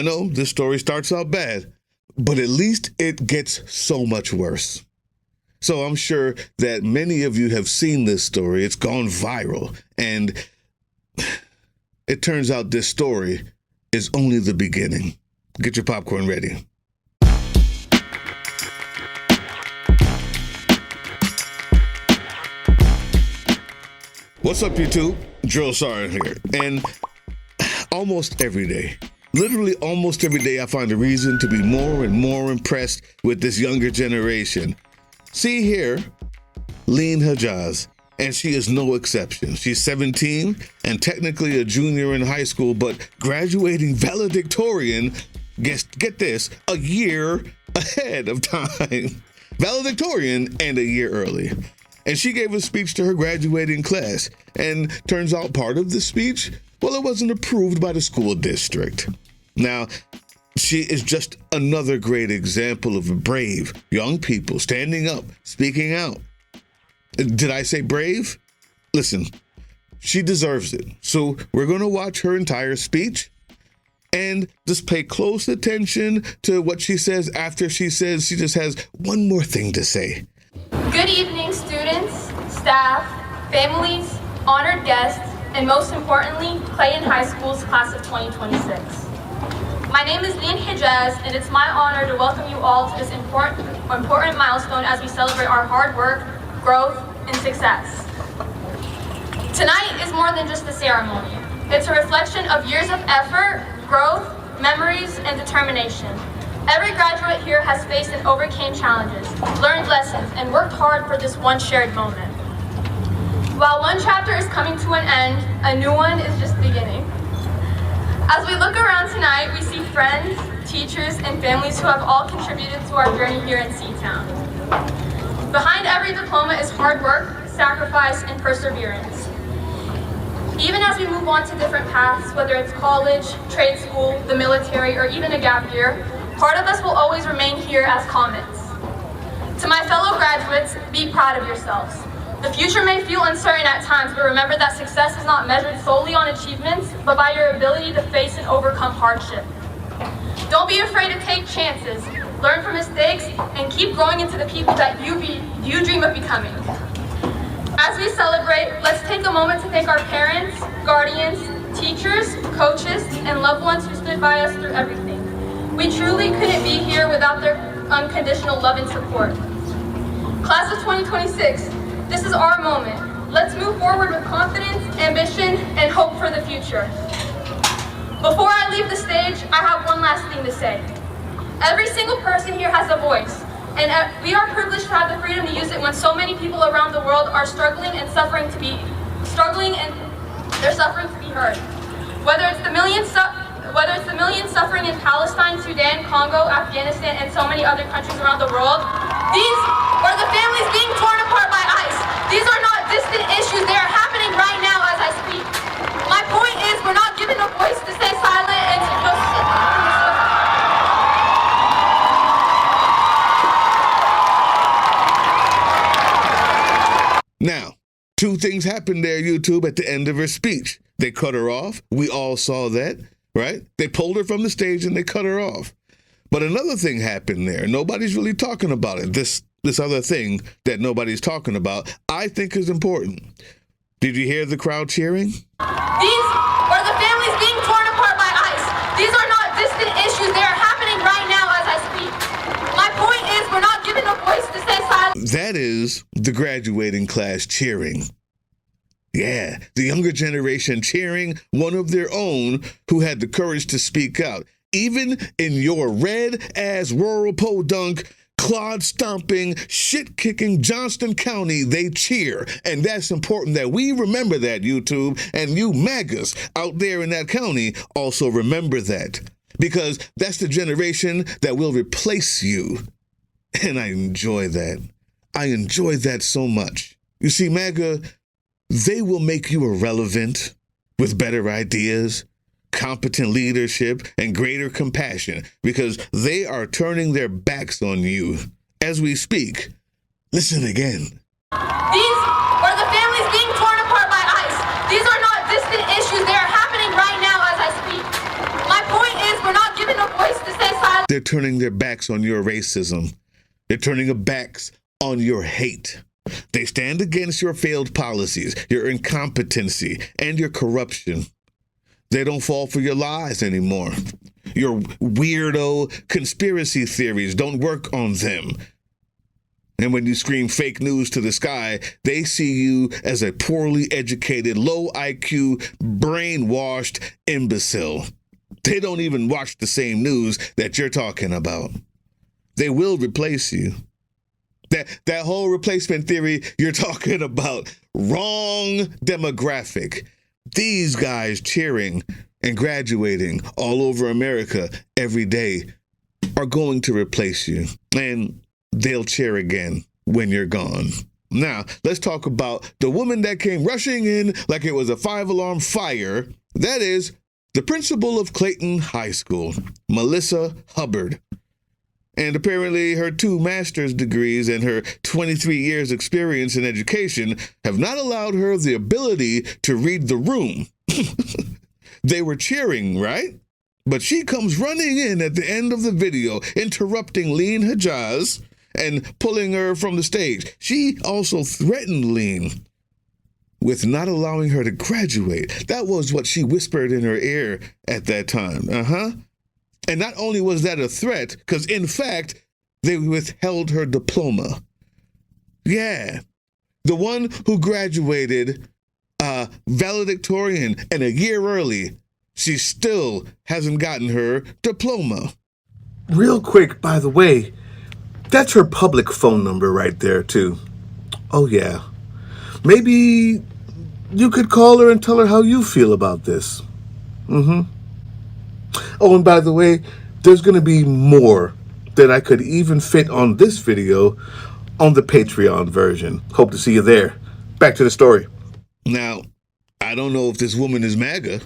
know this story starts out bad, but at least it gets so much worse. So I'm sure that many of you have seen this story. It's gone viral, and it turns out this story is only the beginning. Get your popcorn ready. What's up, YouTube? Drill Sergeant here. And almost every day, literally almost every day, I find a reason to be more and more impressed with this younger generation. See here, Leen Hijaz, and she is no exception. She's 17 and technically a junior in high school, but graduating valedictorian, get this, a year ahead of time. Valedictorian and a year early. And she gave a speech to her graduating class. And turns out part of the speech, well, it wasn't approved by the school district. Now, she is just another great example of brave young people standing up, speaking out. Did I say brave? Listen, she deserves it. So we're going to watch her entire speech and just pay close attention to what she says after she says she just has one more thing to say. Good evening, students, staff, families, honored guests, and most importantly, Clayton High School's class of 2026. My name is Leen Hijaz, and it's my honor to welcome you all to this important milestone as we celebrate our hard work, growth, and success. Tonight is more than just a ceremony. It's a reflection of years of effort, growth, memories, and determination. Every graduate here has faced and overcame challenges, learned lessons, and worked hard for this one shared moment. While one chapter is coming to an end, a new one is just beginning. As we look around tonight, we see friends, teachers, and families who have all contributed to our journey here in C-Town. Behind every diploma is hard work, sacrifice, and perseverance. Even as we move on to different paths, whether it's college, trade school, the military, or even a gap year, part of us will always remain here as comments. To my fellow graduates, be proud of yourselves. The future may feel uncertain at times, but remember that success is not measured solely on achievements, but by your ability to face and overcome hardship. Don't be afraid to take chances, learn from mistakes, and keep growing into the people that you dream of becoming. As we celebrate, let's take a moment to thank our parents, guardians, teachers, coaches, and loved ones who stood by us through everything. We truly couldn't be here without their unconditional love and support. Class of 2026, this is our moment. Let's move forward with confidence, ambition, and hope for the future. Before I leave the stage, I have one last thing to say. Every single person here has a voice, and we are privileged to have the freedom to use it when so many people around the world are struggling and they're suffering to be heard. Whether it's the millions suffering in Palestine, Sudan, Congo, Afghanistan, and so many other countries around the world, these are the families being torn apart by ICE. These are not distant issues. They are happening right now as I speak. My point is, we're not given a voice to stay silent and to just Now, two things happened there, YouTube, at the end of her speech. They cut her off. We all saw that, right? They pulled her from the stage and they cut her off. But another thing happened there. Nobody's really talking about it. This other thing that nobody's talking about, I think is important. Did you hear the crowd cheering? These are the families being torn apart by ICE. These are not distant issues. They are happening right now as I speak. My point is, we're not given a voice to stay silent. That is the graduating class cheering. Yeah, the younger generation cheering one of their own who had the courage to speak out. Even in your red-ass rural podunk, clod-stomping, shit-kicking Johnston County, they cheer. And that's important that we remember that, YouTube. And you MAGAs out there in that county also remember that. Because that's the generation that will replace you. And I enjoy that. I enjoy that so much. You see, MAGA, they will make you irrelevant with better ideas, competent leadership, and greater compassion because they are turning their backs on you. As we speak, listen again. These are the families being torn apart by ICE. These are not distant issues. They are happening right now as I speak. My point is, we're not given turning their backs on your racism. They're turning their backs on your hate. They stand against your failed policies, your incompetency, and your corruption. They don't fall for your lies anymore. Your weirdo conspiracy theories don't work on them. And when you scream fake news to the sky, they see you as a poorly educated, low IQ, brainwashed imbecile. They don't even watch the same news that you're talking about. They will replace you. That whole replacement theory you're talking about, wrong demographic. These guys cheering and graduating all over America every day are going to replace you. And they'll cheer again when you're gone. Now, let's talk about the woman that came rushing in like it was a 5-alarm fire. That is the principal of Clayton High School, Melissa Hubbard. And apparently her 2 master's degrees and her 23 years experience in education have not allowed her the ability to read the room. They were cheering, right? But she comes running in at the end of the video, interrupting Lean Hijaz and pulling her from the stage. She also threatened Lean with not allowing her to graduate. That was what she whispered in her ear at that time. And not only was that a threat, because in fact, they withheld her diploma. Yeah, the one who graduated valedictorian and a year early, she still hasn't gotten her diploma. Real quick, by the way, that's her public phone number right there, too. Oh, yeah. Maybe you could call her and tell her how you feel about this. Oh, and by the way, there's going to be more than I could even fit on this video on the Patreon version. Hope to see you there. Back to the story. Now, I don't know if this woman is MAGA.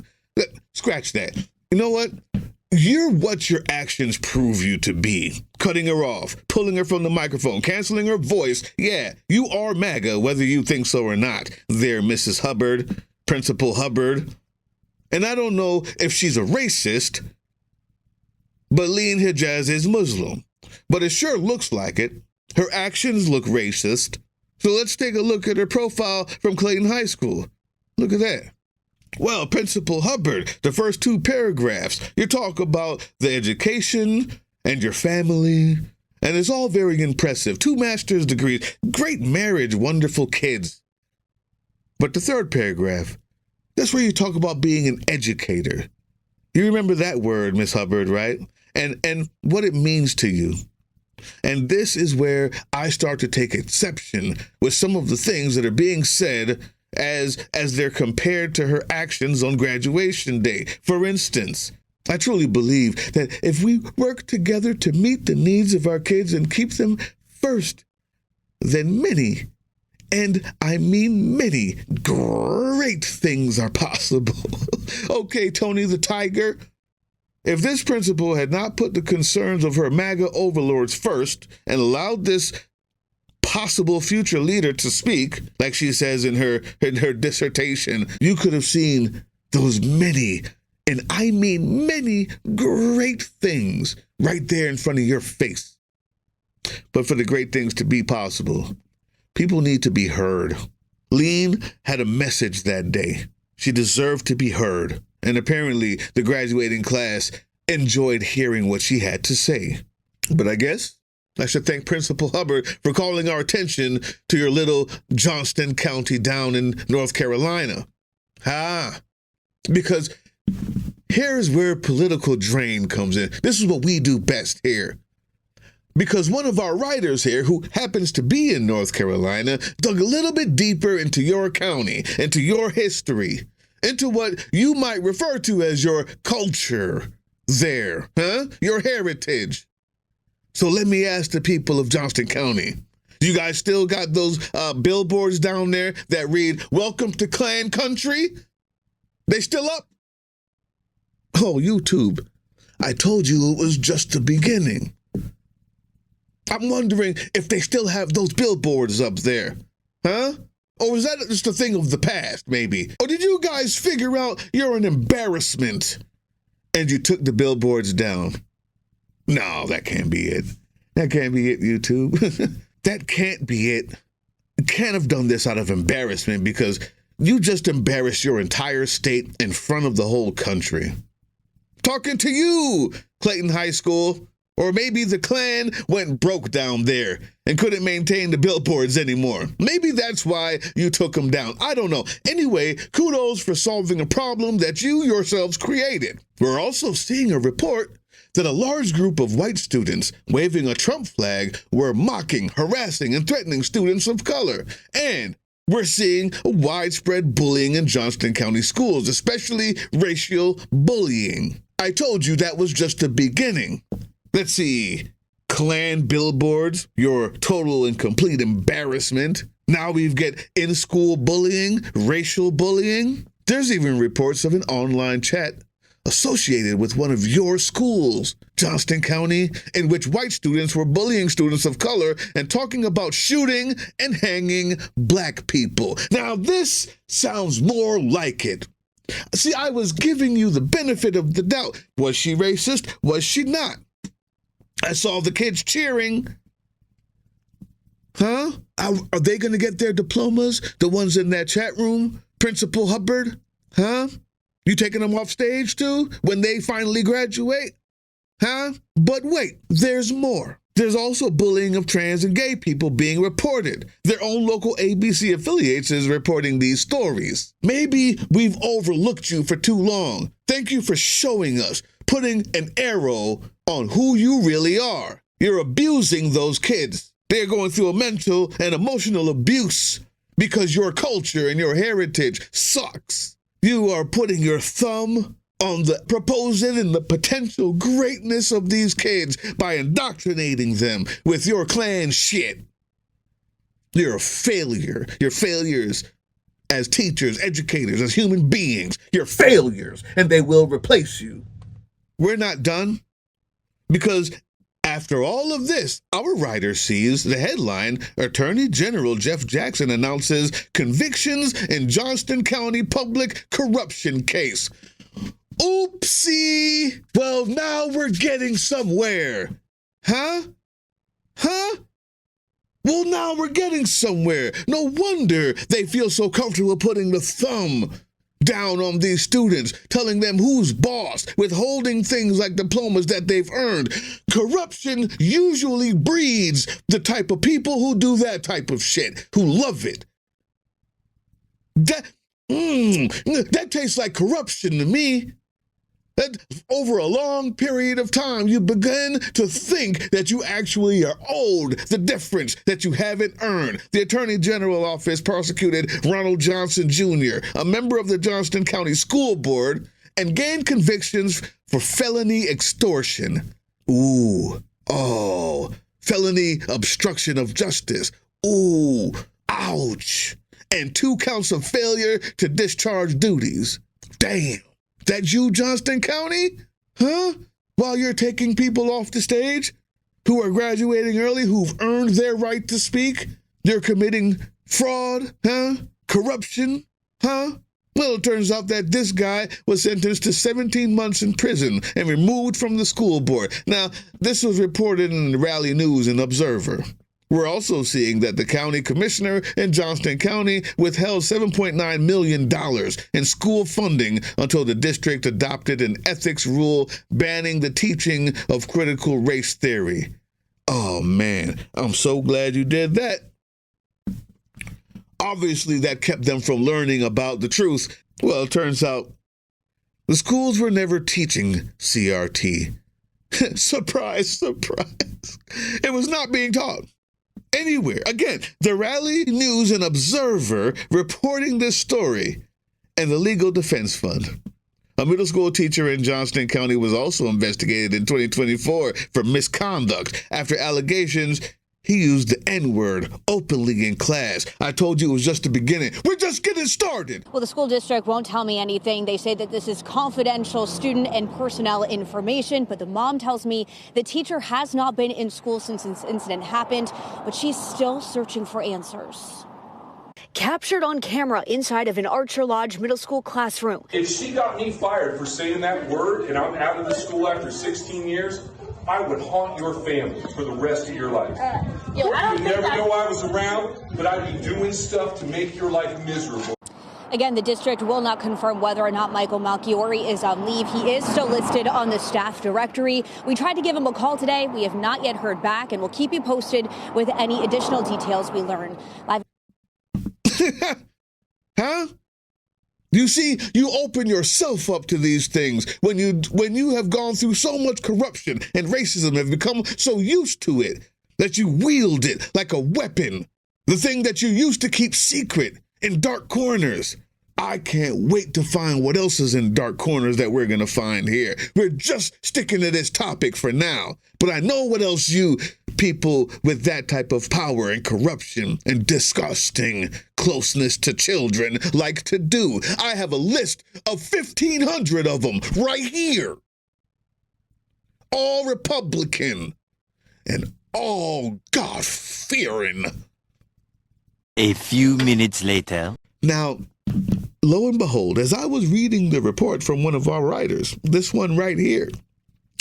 Scratch that. You know what? You're what your actions prove you to be. Cutting her off, pulling her from the microphone, canceling her voice. Yeah, you are MAGA, whether you think so or not. There, Mrs. Hubbard, Principal Hubbard. And I don't know if she's a racist, but Lean Hijaz is Muslim. But it sure looks like it. Her actions look racist. So let's take a look at her profile from Clayton High School. Look at that. Well, Principal Hubbard, the first 2 paragraphs, you talk about the education and your family, and it's all very impressive. 2 master's degrees, great marriage, wonderful kids. But the 3rd paragraph, that's where you talk about being an educator. You remember that word, Miss Hubbard, right? And what it means to you. And this is where I start to take exception with some of the things that are being said as they're compared to her actions on graduation day. For instance, I truly believe that if we work together to meet the needs of our kids and keep them first, then many, and I mean many, great things are possible. Okay, Tony the Tiger, if this principal had not put the concerns of her MAGA overlords first and allowed this possible future leader to speak, like she says in her dissertation, you could have seen those many, and I mean many, great things right there in front of your face. But for the great things to be possible, people need to be heard. Lean had a message that day. She deserved to be heard. And apparently the graduating class enjoyed hearing what she had to say. But I guess I should thank Principal Hubbard for calling our attention to your little Johnston County down in North Carolina. Because here's where political drain comes in. This is what we do best here. Because one of our writers here, who happens to be in North Carolina, dug a little bit deeper into your county, into your history, into what you might refer to as your culture there, your heritage. So let me ask the people of Johnston County, you guys still got those billboards down there that read, "Welcome to Klan Country"? They still up? Oh, YouTube, I told you it was just the beginning. I'm wondering if they still have those billboards up there, Or was that just a thing of the past, maybe? Or did you guys figure out you're an embarrassment and you took the billboards down? No, that can't be it. That can't be it, YouTube. That can't be it. You can't have done this out of embarrassment because you just embarrassed your entire state in front of the whole country. Talking to you, Clayton High School. Or maybe the Klan went broke down there and couldn't maintain the billboards anymore. Maybe that's why you took them down. I don't know. Anyway, kudos for solving a problem that you yourselves created. We're also seeing a report that a large group of white students waving a Trump flag were mocking, harassing, and threatening students of color. And we're seeing widespread bullying in Johnston County schools, especially racial bullying. I told you that was just the beginning. Let's see, Klan billboards, your total and complete embarrassment. Now we've got in-school bullying, racial bullying. There's even reports of an online chat associated with one of your schools, Johnston County, in which white students were bullying students of color and talking about shooting and hanging black people. Now this sounds more like it. See, I was giving you the benefit of the doubt. Was she racist? Was she not? I saw the kids cheering. Huh? Are they going to get their diplomas? The ones in that chat room? Principal Hubbard? Huh? You taking them off stage too when they finally graduate? Huh? But wait, there's more. There's also bullying of trans and gay people being reported. Their own local ABC affiliates is reporting these stories. Maybe we've overlooked you for too long. Thank you for showing us, putting an arrow on who you really are. You're abusing those kids. They're going through a mental and emotional abuse because your culture and your heritage sucks. You are putting your thumb on the proposed and the potential greatness of these kids by indoctrinating them with your Klan shit. You're a failure. You're failures as teachers, educators, as human beings. You're failures, and they will replace you. We're not done. Because after all of this, our writer sees the headline, Attorney General Jeff Jackson announces convictions in Johnston County public corruption case. Oopsie! Well, now we're getting somewhere. Huh? Well, now we're getting somewhere. No wonder they feel so comfortable putting the thumb down on these students, telling them who's boss, withholding things like diplomas that they've earned. Corruption usually breeds the type of people who do that type of shit, who love it. That tastes like corruption to me. That over a long period of time, you begin to think that you actually are owed the difference that you haven't earned. The Attorney General Office prosecuted Ronald Johnson Jr., a member of the Johnston County School Board, and gained convictions for felony extortion. Felony obstruction of justice. Ouch. And 2 counts of failure to discharge duties. Damn. That you, Johnston County? Huh? While you're taking people off the stage who are graduating early, who've earned their right to speak, you're committing fraud, huh? Corruption, huh? Well, it turns out that this guy was sentenced to 17 months in prison and removed from the school board. Now, this was reported in the Raleigh News and Observer. We're also seeing that the county commissioner in Johnston County withheld $7.9 million in school funding until the district adopted an ethics rule banning the teaching of critical race theory. Oh, man, I'm so glad you did that. Obviously, that kept them from learning about the truth. Well, it turns out the schools were never teaching CRT. Surprise, surprise. It was not being taught anywhere. Again, the Raleigh News and Observer reporting this story, and the Legal Defense Fund. A middle school teacher in Johnston County was also investigated in 2024 for misconduct after allegations he used the N-word openly in class. I told you it was just the beginning. We're just getting started. Well, the school district won't tell me anything. They say that this is confidential student and personnel information, but the mom tells me the teacher has not been in school since this incident happened, but she's still searching for answers. Captured on camera inside of an Archer Lodge middle school classroom. If she got me fired for saying that word and I'm out of the school after 16 years, I would haunt your family for the rest of your life. Yo, I don't You'd think never that's... know I was around, but I'd be doing stuff to make your life miserable. Again, the district will not confirm whether or not Michael Malchiori is on leave. He is still listed on the staff directory. We tried to give him a call today. We have not yet heard back, and we'll keep you posted with any additional details we learn. Live. Huh? You see, you open yourself up to these things when you have gone through so much corruption and racism, have become so used to it that you wield it like a weapon, the thing that you used to keep secret in dark corners. I can't wait to find what else is in dark corners that we're going to find here. We're just sticking to this topic for now, but I know what else you people with that type of power and corruption and disgusting closeness to children like to do. I have a list of 1,500 of them right here. All Republican and all God-fearing. A few minutes later. Now, lo and behold, as I was reading the report from one of our writers, this one right here,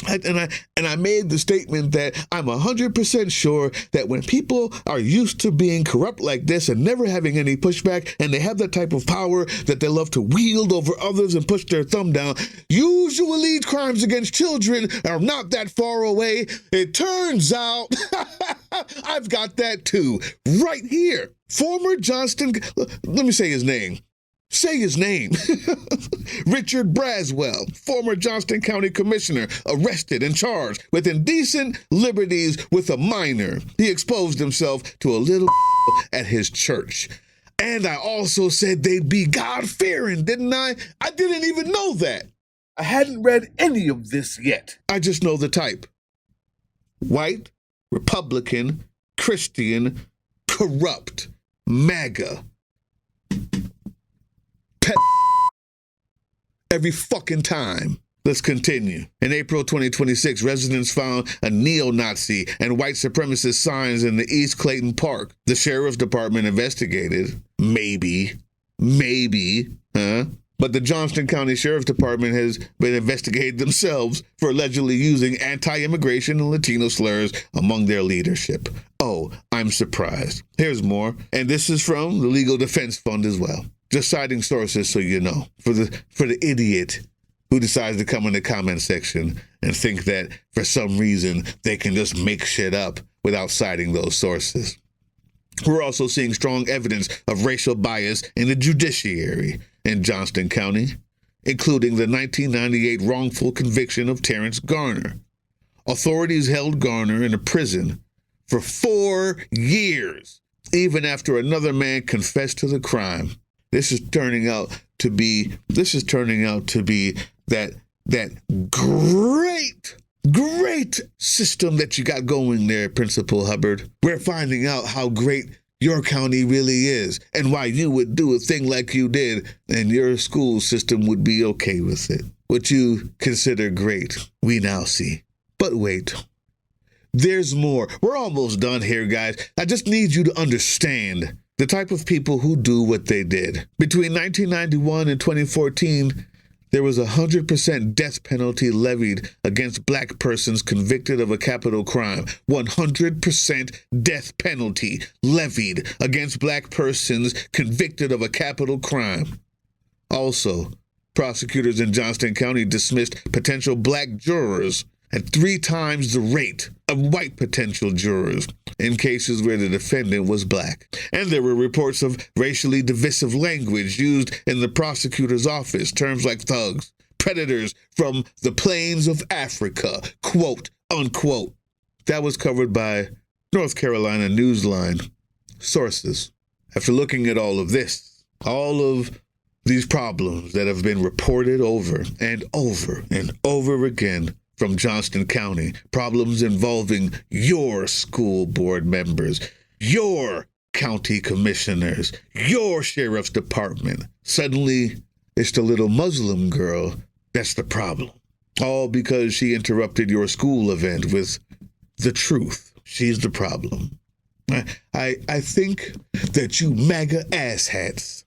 and I made the statement that I'm 100% sure that when people are used to being corrupt like this and never having any pushback, and they have that type of power that they love to wield over others and push their thumb down, usually crimes against children are not that far away. It turns out I've got that too, right here. Former Johnston, let me say his name. Say his name. Richard Braswell, former Johnston County Commissioner, arrested and charged with indecent liberties with a minor. He exposed himself to a little at his church. And I also said they'd be God-fearing, didn't I? I didn't even know that. I hadn't read any of this yet. I just know the type. White, Republican, Christian, corrupt, MAGA. Pet every fucking time. Let's continue. In April 2026, residents found a neo-Nazi and white supremacist signs in the East Clayton Park. The sheriff's department investigated. Maybe, huh? But the Johnston County Sheriff's Department has been investigated themselves for allegedly using anti-immigration and Latino slurs among their leadership. Oh, I'm surprised. Here's more, and this is from the Legal Defense Fund as well. Just citing sources so you know. For the idiot who decides to come in the comment section and think that for some reason they can just make shit up without citing those sources. We're also seeing strong evidence of racial bias in the judiciary in Johnston County, including the 1998 wrongful conviction of Terrence Garner. Authorities held Garner in a prison for 4 years, even after another man confessed to the crime. This is turning out to be that great system that you got going there, Principal Hubbard. We're finding out how great your county really is and why you would do a thing like you did and your school system would be okay with it. What you consider great, we now see. But wait, there's more. We're almost done here, guys. I just need you to understand the type of people who do what they did. Between 1991 and 2014, there was 100% death penalty levied against black persons convicted of a capital crime. 100% death penalty levied against black persons convicted of a capital crime. Also, prosecutors in Johnston County dismissed potential black jurors at 3 times the rate of white potential jurors in cases where the defendant was black. And there were reports of racially divisive language used in the prosecutor's office, terms like thugs, predators from the plains of Africa, quote, unquote. That was covered by North Carolina Newsline. Sources. After looking at all of this, all of these problems that have been reported over and over and over again from Johnston County, problems involving your school board members, your county commissioners, your sheriff's department. Suddenly, it's the little Muslim girl that's the problem. All because she interrupted your school event with the truth. She's the problem. I think that you MAGA asshats,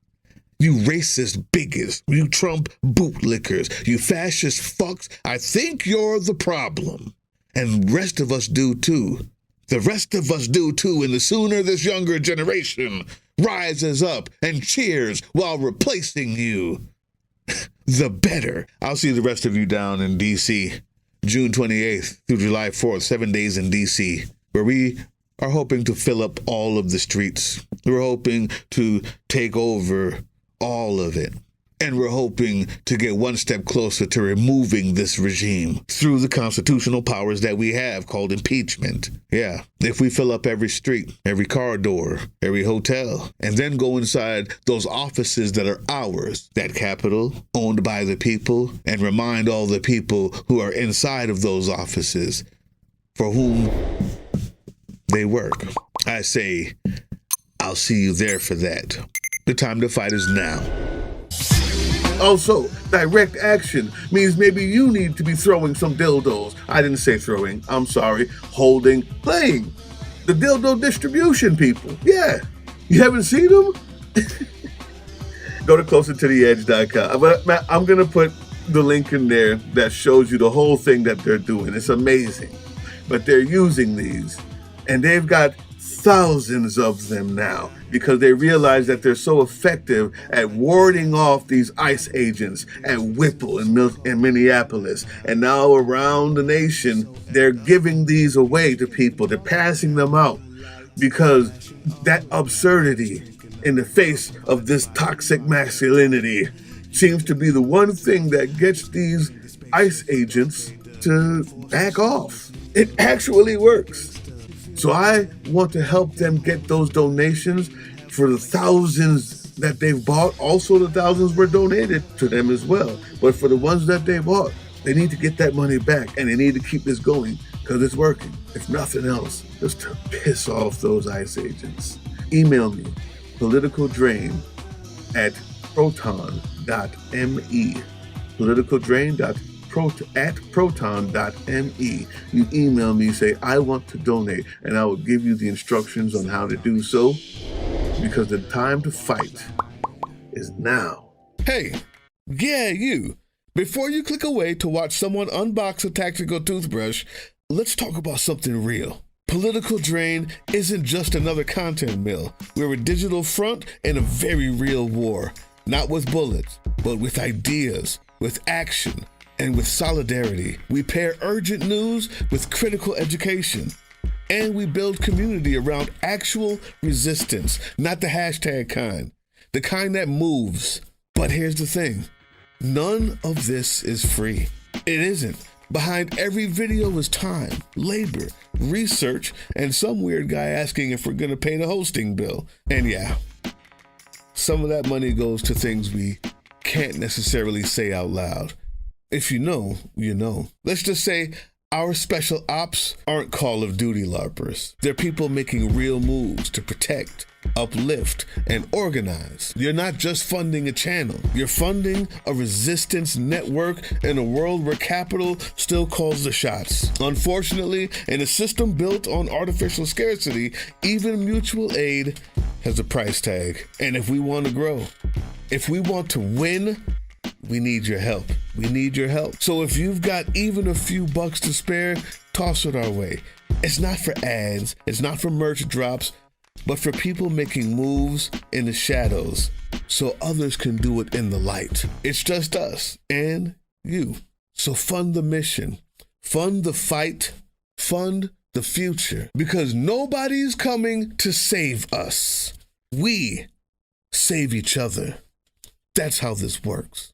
you racist bigots, you Trump bootlickers, you fascist fucks, I think you're the problem. And the rest of us do too. The rest of us do too, and the sooner this younger generation rises up and cheers while replacing you, the better. I'll see the rest of you down in D.C., June 28th through July 4th, 7 days in D.C., where we are hoping to fill up all of the streets. We're hoping to take over all of it. And we're hoping to get one step closer to removing this regime through the constitutional powers that we have called impeachment. Yeah, if we fill up every street, every car door, every hotel, and then go inside those offices that are ours, that capital owned by the people, and remind all the people who are inside of those offices for whom they work. I say, I'll see you there for that. The time to fight is now. Also, direct action means maybe you need to be throwing some dildos. I didn't say throwing, I'm sorry. Holding, playing. The dildo distribution people. Yeah. You haven't seen them? Go to closertotheedge.com. I'm going to put the link in there that shows you the whole thing that they're doing. It's amazing. But they're using these, and they've got thousands of them now because they realize that they're so effective at warding off these ICE agents at Whipple in Minneapolis. And now around the nation, they're giving these away to people. They're passing them out because that absurdity in the face of this toxic masculinity seems to be the one thing that gets these ICE agents to back off. It actually works. So I want to help them get those donations for the thousands that they've bought. Also, the thousands were donated to them as well. But for the ones that they bought, they need to get that money back, and they need to keep this going because it's working. If nothing else, just to piss off those ICE agents. Email me, politicaldrain@proton.me. politicaldrain@proton.me. You email me, say, I want to donate, and I will give you the instructions on how to do so, because the time to fight is now. Hey, yeah, you. Before you click away to watch someone unbox a tactical toothbrush, let's talk about something real. Political Drain isn't just another content mill. We're a digital front in a very real war. Not with bullets, but with ideas, with action, and with solidarity. We pair urgent news with critical education. And we build community around actual resistance, not the hashtag kind. The kind that moves. But here's the thing. None of this is free. It isn't. Behind every video is time, labor, research, and some weird guy asking if we're gonna pay the hosting bill. And yeah, some of that money goes to things we can't necessarily say out loud. If you know, you know. Let's just say our special ops aren't Call of Duty LARPers. They're people making real moves to protect, uplift, and organize. You're not just funding a channel. You're funding a resistance network in a world where capital still calls the shots. Unfortunately, in a system built on artificial scarcity, even mutual aid has a price tag. And if we want to grow, if we want to win, we need your help. We need your help. So if you've got even a few bucks to spare, toss it our way. It's not for ads, it's not for merch drops, but for people making moves in the shadows so others can do it in the light. It's just us and you. So fund the mission, fund the fight, fund the future, because nobody's coming to save us. We save each other. That's how this works.